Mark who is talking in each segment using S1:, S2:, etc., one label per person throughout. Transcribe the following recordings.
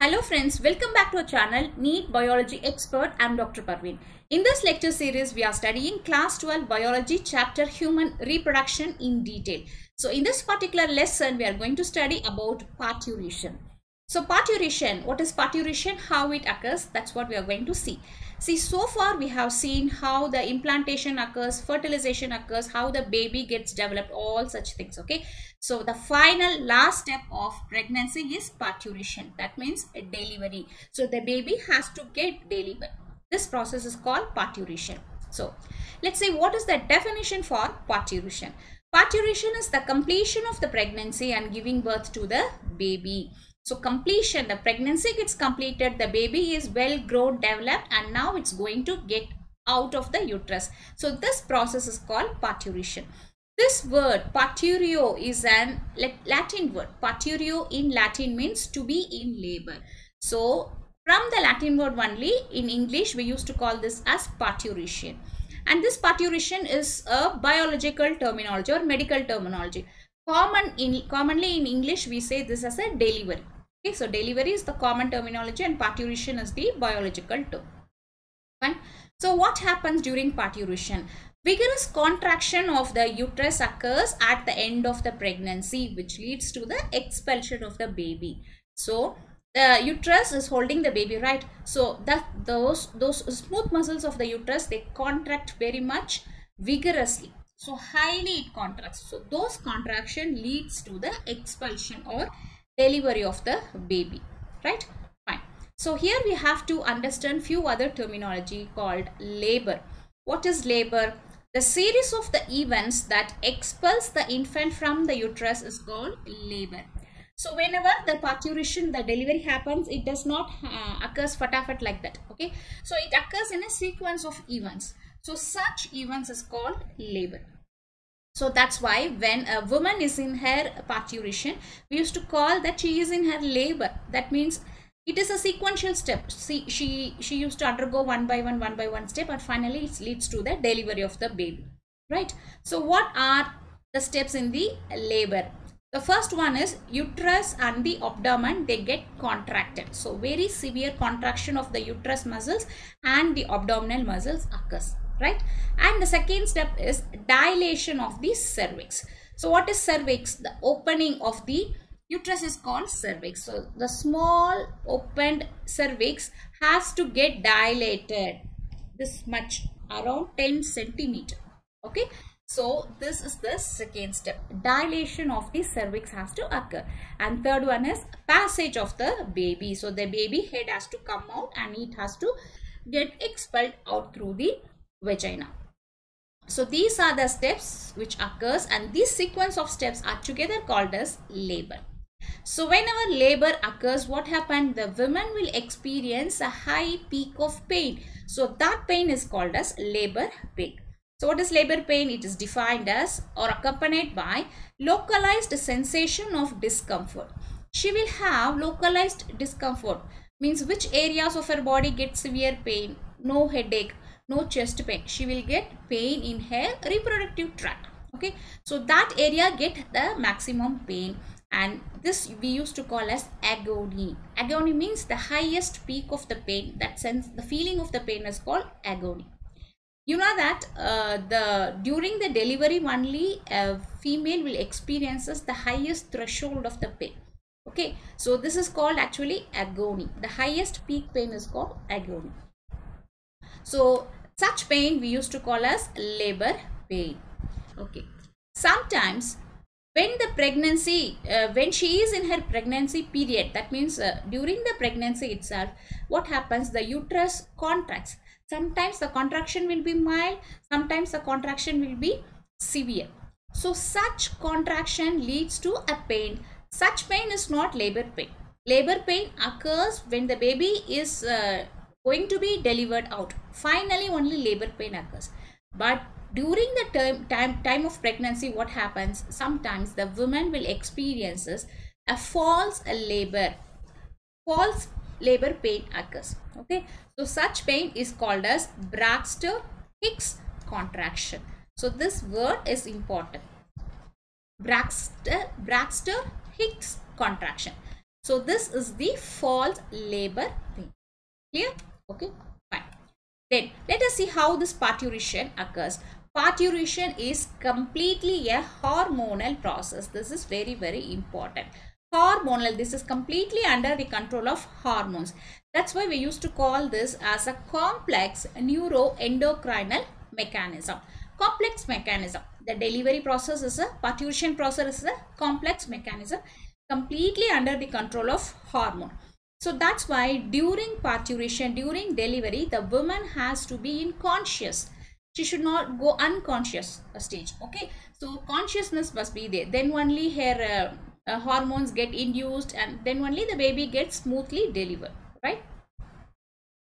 S1: Hello friends, welcome back to our channel Neet Biology Expert. I am Dr. Parveen. In this lecture series, we are studying class 12 biology chapter human reproduction in detail. So in this particular lesson, we are going to study about parturition. So parturition, what is parturition, how it occurs, that's what we are going to see. See, so far we have seen how the implantation occurs, fertilization occurs, how the baby gets developed, all such things, okay. So the final last step of pregnancy is parturition. That means a delivery. So the baby has to get delivered. This process is called parturition. So let's see what is the definition for parturition. Parturition is the completion of the pregnancy and giving birth to the baby. So completion, the pregnancy gets completed, the baby is well grown, developed, and now it's going to get out of the uterus. So this process is called parturition. This word parturio is an Latin word. Parturio in Latin means to be in labor. So from the Latin word only, in English we used to call this as parturition. And this parturition is a biological terminology or medical terminology. Commonly in English we say this as a delivery. Okay, so delivery is the common terminology and parturition is the biological term. Fine. So what happens during parturition? Vigorous contraction of the uterus occurs at the end of the pregnancy, which leads to the expulsion of the baby. So the uterus is holding the baby, right? So those smooth muscles of the uterus, they contract very much vigorously. So highly it contracts. So those contraction leads to the expulsion or delivery of the baby, right? Fine. So here we have to understand few other terminology called labor. What is labor? The series of the events that expels the infant from the uterus is called labor. So whenever the parturition, the delivery happens, it does not occurs fatafat like that, okay? So it occurs in a sequence of events. So such events is called labor. So that's why when a woman is in her parturition, we used to call that she is in her labor. That means it is a sequential step. See, she used to undergo one by one step, and finally it leads to the delivery of the baby, right? So what are the steps in the labor? The first one is uterus and the abdomen, they get contracted. So very severe contraction of the uterus muscles and the abdominal muscles occurs, right? And the second step is dilation of the cervix. So what is cervix? The opening of the uterus is called cervix. So the small opened cervix has to get dilated this much, around 10 centimeter, okay? So this is the second step. Dilation of the cervix has to occur. And third one is passage of the baby. So the baby head has to come out and it has to get expelled out through the vagina. So these are the steps which occurs, and this sequence of steps are together called as labor. So whenever labor occurs, what happens? The woman will experience a high peak of pain. So that pain is called as labor pain. So what is labor pain? It is defined as or accompanied by localized sensation of discomfort. She will have localized discomfort, means which areas of her body get severe pain? No headache, no chest pain. She will get pain in her reproductive tract, okay? So that area get the maximum pain, and this we used to call as agony. Agony means the highest peak of the pain. That sense, the feeling of the pain is called agony. You know that during the delivery only a female will experiences the highest threshold of the pain, okay? So this is called actually agony. The highest peak pain is called agony. So such pain we used to call as labor pain, okay? Sometimes when the pregnancy, when she is in her pregnancy period, that means during the pregnancy itself, what happens? The uterus contracts. Sometimes the contraction will be mild, sometimes the contraction will be severe. So such contraction leads to a pain. Such pain is not labor pain. Labor pain occurs when the baby is going to be delivered out. Finally only labor pain occurs. But during the time of pregnancy, what happens? Sometimes the woman will experiences a false labor. False labor pain occurs, okay? So such pain is called as Braxton-Hicks contraction. So this word is important. Braxton-Hicks contraction. So this is the false labor pain. Clear? Okay, fine. Then let us see how this parturition occurs. Parturition is completely a hormonal process. This is very, very important. Hormonal, this is completely under the control of hormones. That's why we used to call this as a complex neuroendocrinal mechanism. Complex mechanism. The delivery process is a parturition process is a complex mechanism completely under the control of hormone. So that's why during parturition, during delivery, the woman has to be in conscious. She should not go unconscious stage. Okay, so consciousness must be there. Then only her hormones get induced, and then only the baby gets smoothly delivered. Right?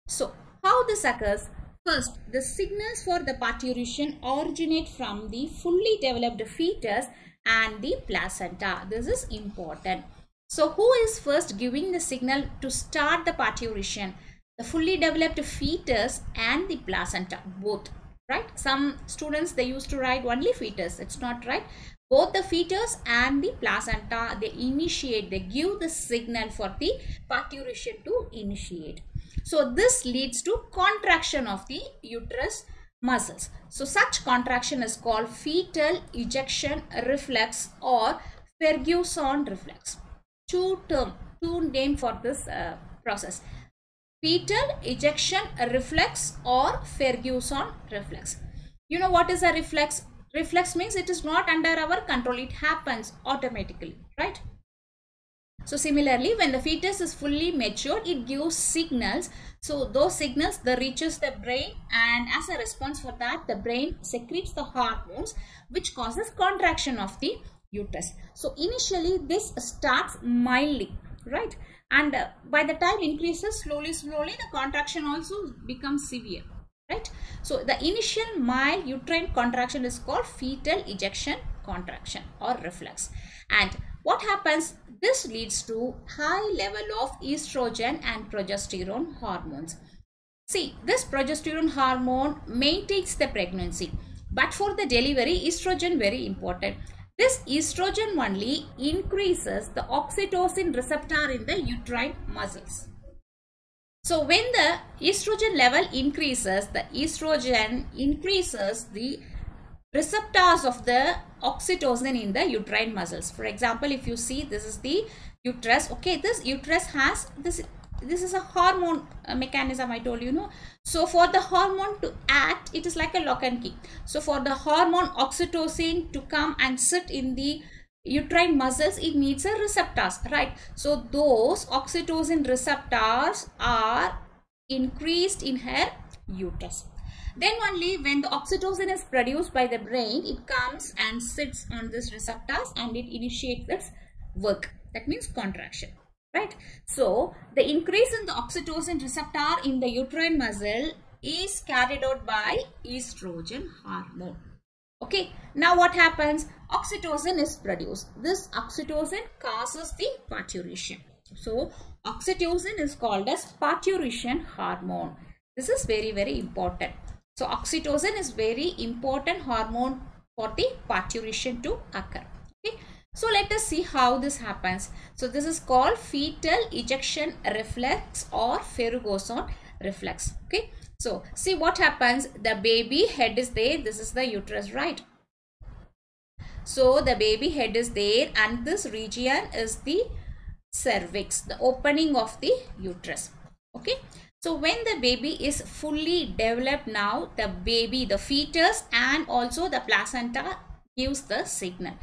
S1: So how this occurs? First, the signals for the parturition originate from the fully developed fetus and the placenta. This is important. So who is first giving the signal to start the parturition? The fully developed fetus and the placenta, both. Right? Some students, they used to write only fetus. It's not right. Both the fetus and the placenta, they initiate, they give the signal for the parturition to initiate. So this leads to contraction of the uterus muscles. So such contraction is called fetal ejection reflex or Ferguson reflex. Two name for this process. Fetal ejection reflex or Ferguson reflex. You know what is a reflex? Reflex means it is not under our control. It happens automatically, right? So similarly, when the fetus is fully matured, it gives signals. So those signals, they reaches the brain, and as a response for that, the brain secretes the hormones which causes contraction of the uterus. So initially this starts mildly, right? And by the time increases slowly, the contraction also becomes severe, right? So the initial mild uterine contraction is called fetal ejection contraction or reflex. And what happens? This leads to high level of estrogen and progesterone hormones. See, this progesterone hormone maintains the pregnancy, but for the delivery, estrogen very important. This estrogen only increases the oxytocin receptor in the uterine muscles. So when the estrogen level increases, the estrogen increases the receptors of the oxytocin in the uterine muscles. For example, if you see, this is the uterus. Okay, this uterus has this is a hormone mechanism, I told you, no? So for the hormone to act, it is like a lock and key. So for the hormone oxytocin to come and sit in the uterine muscles, it needs a receptors, right? So those oxytocin receptors are increased in her uterus. Then only when the oxytocin is produced by the brain, it comes and sits on this receptors and it initiates its work. That means contraction, right? So the increase in the oxytocin receptor in the uterine muscle is carried out by estrogen hormone. Okay, now what happens? Oxytocin is produced. This oxytocin causes the parturition. So oxytocin is called as parturition hormone. This is very, very important. So oxytocin is very important hormone for the parturition to occur. Okay. So let us see how this happens. So this is called fetal ejection reflex or Ferguson reflex. Okay. So see what happens. The baby head is there. This is the uterus, right? So the baby head is there and this region is the cervix, the opening of the uterus. Okay. So when the baby is fully developed now, the baby, the fetus and also the placenta gives the signal.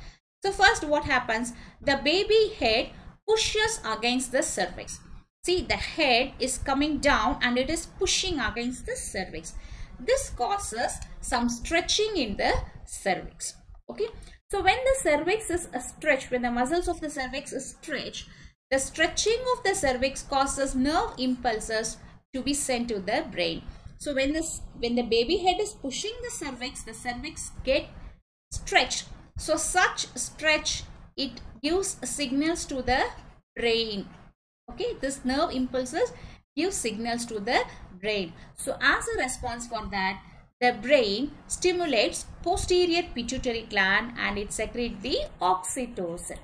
S1: So first what happens? The baby head pushes against the cervix. See, the head is coming down and it is pushing against the cervix. This causes some stretching in the cervix. Okay. So when the cervix is stretched, when the muscles of the cervix is stretched, the stretching of the cervix causes nerve impulses to be sent to the brain. So when the baby head is pushing the cervix get stretched. So such stretch, it gives signals to the brain. Okay, this nerve impulses give signals to the brain. So as a response for that, the brain stimulates posterior pituitary gland and it secretes the oxytocin.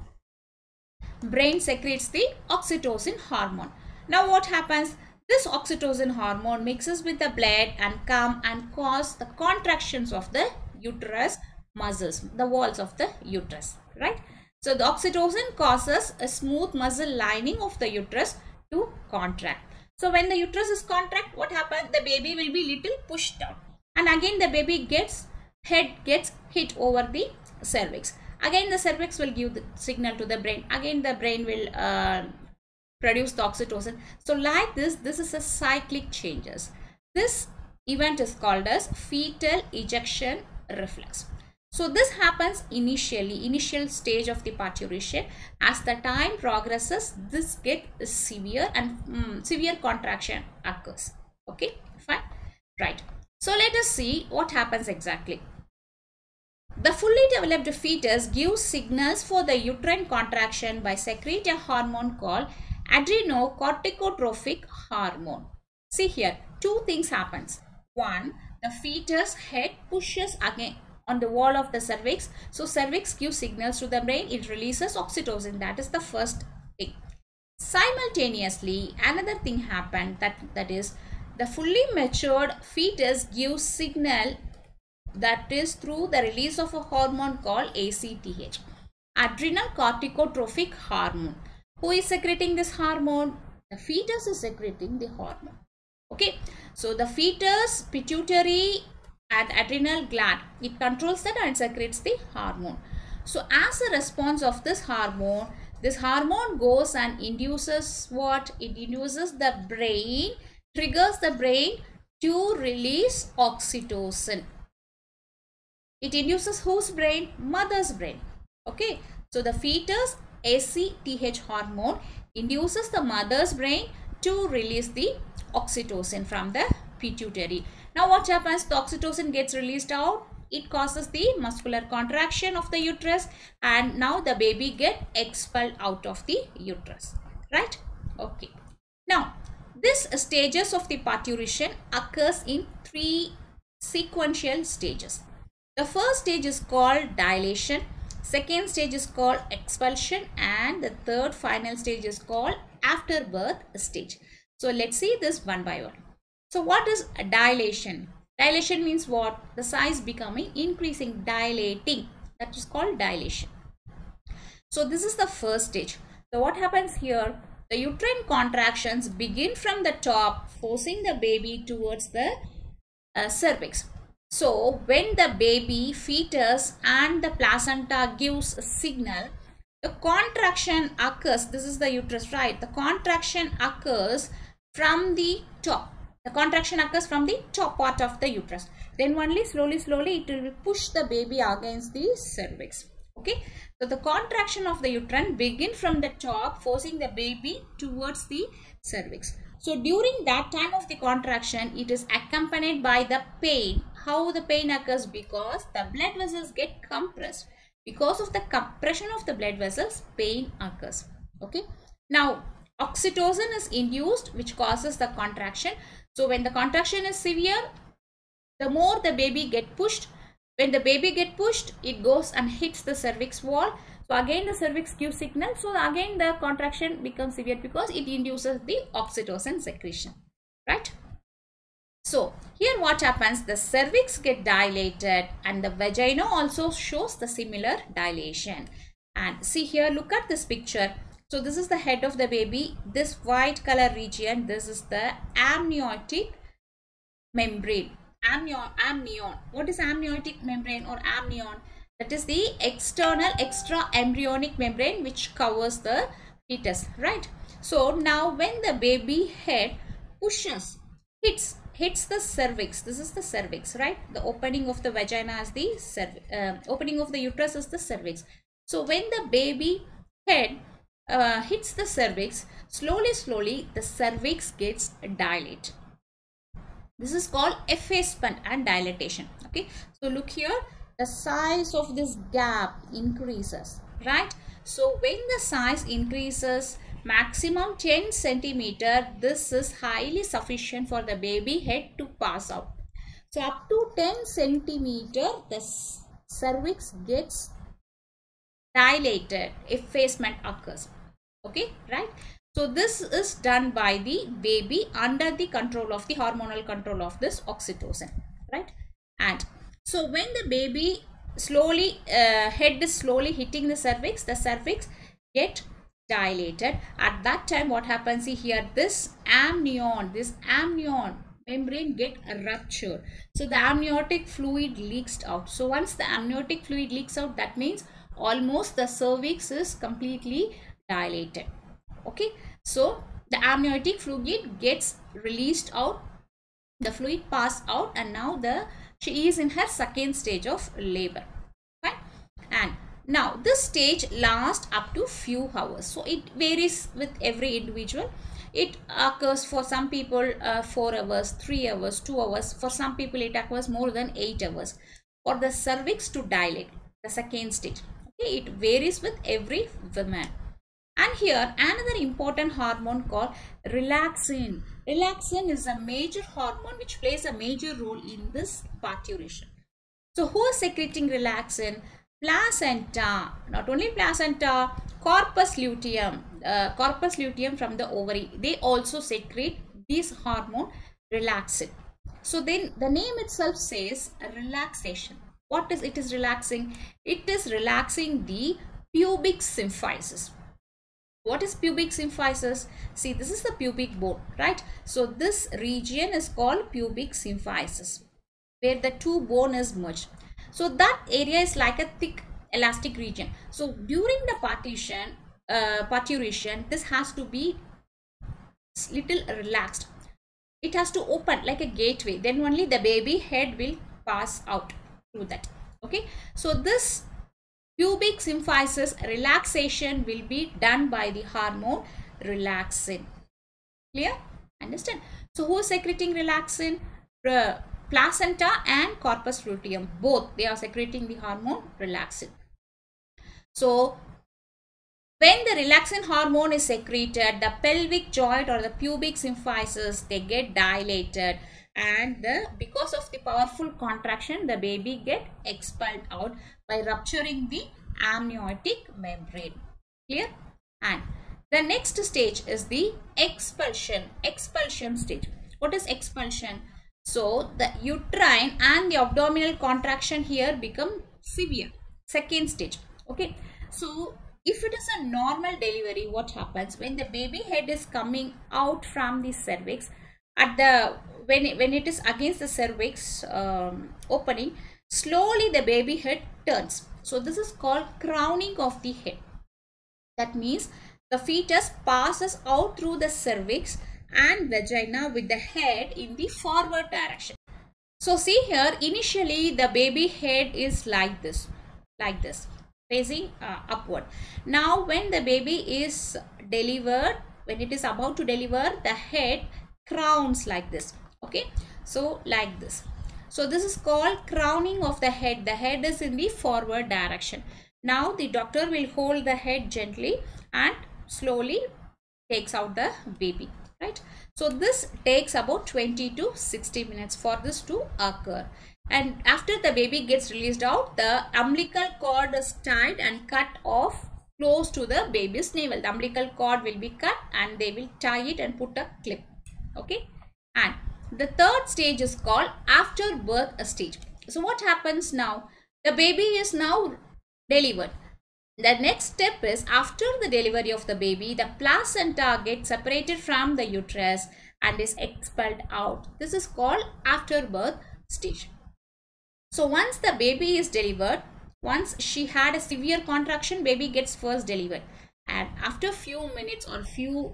S1: brain secretes the oxytocin hormone. Now what happens? This oxytocin hormone mixes with the blood and come and cause the contractions of the uterus muscles, the walls of the uterus, right? So the oxytocin causes a smooth muscle lining of the uterus to contract. So when the uterus is contract, what happens? The baby will be little pushed down, and again the baby head gets hit over the cervix. Again the cervix will give the signal to the brain. Again the brain will produce the oxytocin. So like this is a cyclic changes. This event is called as fetal ejection reflex. So this happens initial stage of the parturition. As the time progresses, this gets severe and severe contraction occurs. Okay, fine, right. So let us see what happens exactly. The fully developed fetus gives signals for the uterine contraction by secreting a hormone called adrenal corticotrophic hormone. See here, two things happens. One, the fetus head pushes again on the wall of the cervix. So cervix gives signals to the brain. It releases oxytocin. That is the first thing. Simultaneously, another thing happened, that is the fully matured fetus gives signal, that is through the release of a hormone called ACTH, adrenal corticotrophic hormone. Who is secreting this hormone? The fetus is secreting the hormone. Okay, so the fetus, pituitary and adrenal gland, it controls that and secretes the hormone. So as a response of this hormone goes and induces what? It induces the brain, triggers the brain to release oxytocin. It induces whose brain? Mother's brain. Okay, so the fetus ACTH hormone induces the mother's brain to release the oxytocin from the pituitary. Now what happens? The oxytocin gets released out. It causes the muscular contraction of the uterus, and now the baby gets expelled out of the uterus, right? Okay. Now this stages of the parturition occurs in 3 sequential stages. The first stage is called dilation, second stage is called expulsion, and the third final stage is called afterbirth stage. So let's see this one by one. So what is dilation? Dilation means what? The size becoming, increasing, dilating. That is called dilation. So this is the first stage. So what happens here? The uterine contractions begin from the top, forcing the baby towards the cervix. So when the baby, fetus and the placenta gives a signal, the contraction occurs. This is the uterus, right? The contraction occurs from the top. The contraction occurs from the top part of the uterus. Then only slowly it will push the baby against the cervix. Okay. So the contraction of the uterine begin from the top, forcing the baby towards the cervix. So during that time of the contraction, it is accompanied by the pain. How the pain occurs? Because the blood vessels get compressed. Because of the compression of the blood vessels, pain occurs. Okay. Now oxytocin is induced, which causes the contraction. So when the contraction is severe, the more the baby get pushed. When the baby get pushed, it goes and hits the cervix wall. So again the cervix gives signal. So again the contraction becomes severe because it induces the oxytocin secretion, right? So here what happens? The cervix get dilated and the vagina also shows the similar dilation. And see here, look at this picture. So this is the head of the baby. This white color region, this is the amniotic membrane. Amnion. What is amniotic membrane or amnion? That is the external extra embryonic membrane which covers the fetus, right? So now when the baby head pushes, hits the cervix, this is the cervix, right? The opening of the vagina is the opening of the uterus is the cervix. So when the baby head hits the cervix, slowly the cervix gets dilated. This is called effacement and dilatation. Okay, so look here, the size of this gap increases, right? So when the size increases maximum 10 centimeter, this is highly sufficient for the baby head to pass out. So up to 10 centimeter, the cervix gets dilated, effacement occurs. Okay, right? So this is done by the baby under the control of the hormonal control of this oxytocin, right? And so when the baby slowly head is slowly hitting the cervix get dilated. At that time, what happens? See here, this amnion membrane get ruptured. So the amniotic fluid leaks out. So once the amniotic fluid leaks out, that means almost the cervix is completely dilated. Okay, so the amniotic fluid gets released out, the fluid pass out, and now she is in her second stage of labor. Fine. And now this stage lasts up to few hours. So it varies with every individual. It occurs for some people 4 hours, 3 hours, 2 hours. For some people it occurs more than 8 hours for the cervix to dilate, the second stage. Okay, it varies with every woman. And here another important hormone called relaxin. Relaxin is a major hormone which plays a major role in this parturition. So who is secreting relaxin? Placenta. Not only placenta, corpus luteum. Corpus luteum from the ovary. They also secrete this hormone relaxin. So then the name itself says relaxation. What is it is relaxing? It is relaxing the pubic symphysis. What is pubic symphysis? See, this is the pubic bone, right? So this region is called pubic symphysis, where the two bone is merged. So that area is like a thick elastic region. So during the parturition, this has to be little relaxed. It has to open like a gateway. Then only the baby head will pass out through that. Okay. So this pubic symphysis relaxation will be done by the hormone relaxin. Clear? Understand? So who is secreting relaxin? Placenta and corpus luteum, both they are secreting the hormone relaxin. So when the relaxin hormone is secreted, the pelvic joint or the pubic symphysis, they get dilated, and because of the powerful contraction, the baby get expelled out by rupturing the amniotic membrane. Clear? And the next stage is the expulsion stage. What is expulsion? So the uterine and the abdominal contraction here become severe, second stage. Okay, so if it is a normal delivery, what happens when the baby head is coming out from the cervix, at the when it is against the cervix opening, slowly the baby head turns. So this is called crowning of the head. That means the fetus passes out through the cervix and vagina with the head in the forward direction. So see here, initially the baby head is like this, facing upward. Now when the baby is delivered, when it is about to deliver, the head crowns like this. Okay, so like this. So this is called crowning of the head. The head is in the forward direction. Now the doctor will hold the head gently and slowly takes out the baby. Right? So this takes about 20 to 60 minutes for this to occur. And after the baby gets released out, the umbilical cord is tied and cut off close to the baby's navel. The umbilical cord will be cut and they will tie it and put a clip. Okay. And the third stage is called after birth stage. So what happens now? The baby is now delivered. The next step is after the delivery of the baby, the placenta gets separated from the uterus and is expelled out. This is called after birth stage. So once the baby is delivered, once she had a severe contraction, baby gets first delivered. And after few minutes or few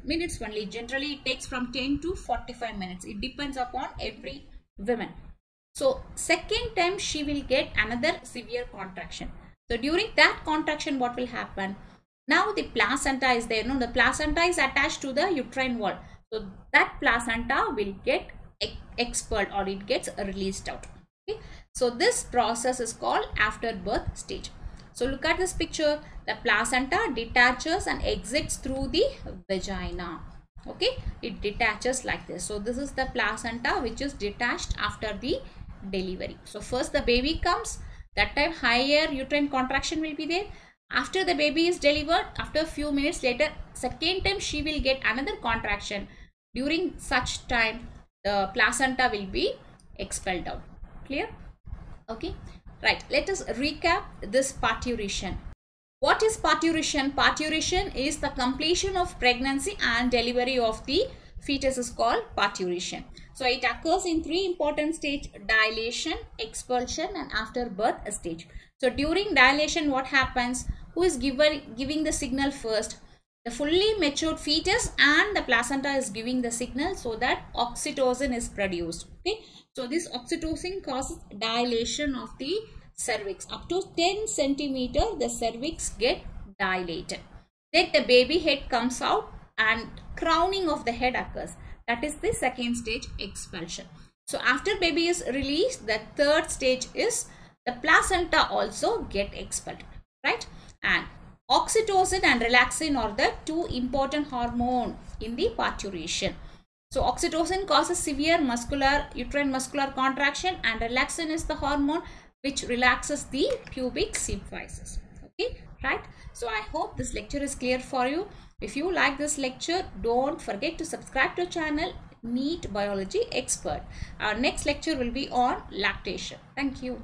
S1: minutes only, generally it takes from 10 to 45 minutes. It depends upon every woman. So second time she will get another severe contraction. So during that contraction, what will happen? Now the placenta is there. No, the placenta is attached to the uterine wall. So that placenta will get expelled or it gets released out. Okay. So this process is called after birth stage. So look at this picture. The placenta detaches and exits through the vagina. Okay. It detaches like this. So this is the placenta which is detached after the delivery. So first the baby comes. That time higher uterine contraction will be there. After the baby is delivered, after a few minutes later, second time she will get another contraction. During such time, the placenta will be expelled out. Clear? Okay. Right. Let us recap this parturition. What is parturition? Parturition is the completion of pregnancy and delivery of the fetus is called parturition. So it occurs in three important stages: dilation, expulsion, and after birth stage. So during dilation, what happens? Who is giving the signal first? The fully matured fetus and the placenta is giving the signal, so that oxytocin is produced. Okay. So this oxytocin causes dilation of the cervix. Up to 10 centimeter, the cervix get dilated. Then the baby head comes out and crowning of the head occurs. That is the second stage, expulsion. So after baby is released, the third stage is the placenta also get expelled, right? And oxytocin and relaxin are the two important hormones in the parturition. So oxytocin causes severe uterine muscular contraction, and relaxin is the hormone which relaxes the pubic symphysis. Okay, right? So I hope this lecture is clear for you. If you like this lecture, don't forget to subscribe to our channel Neet Biology Expert. Our next lecture will be on lactation. Thank you.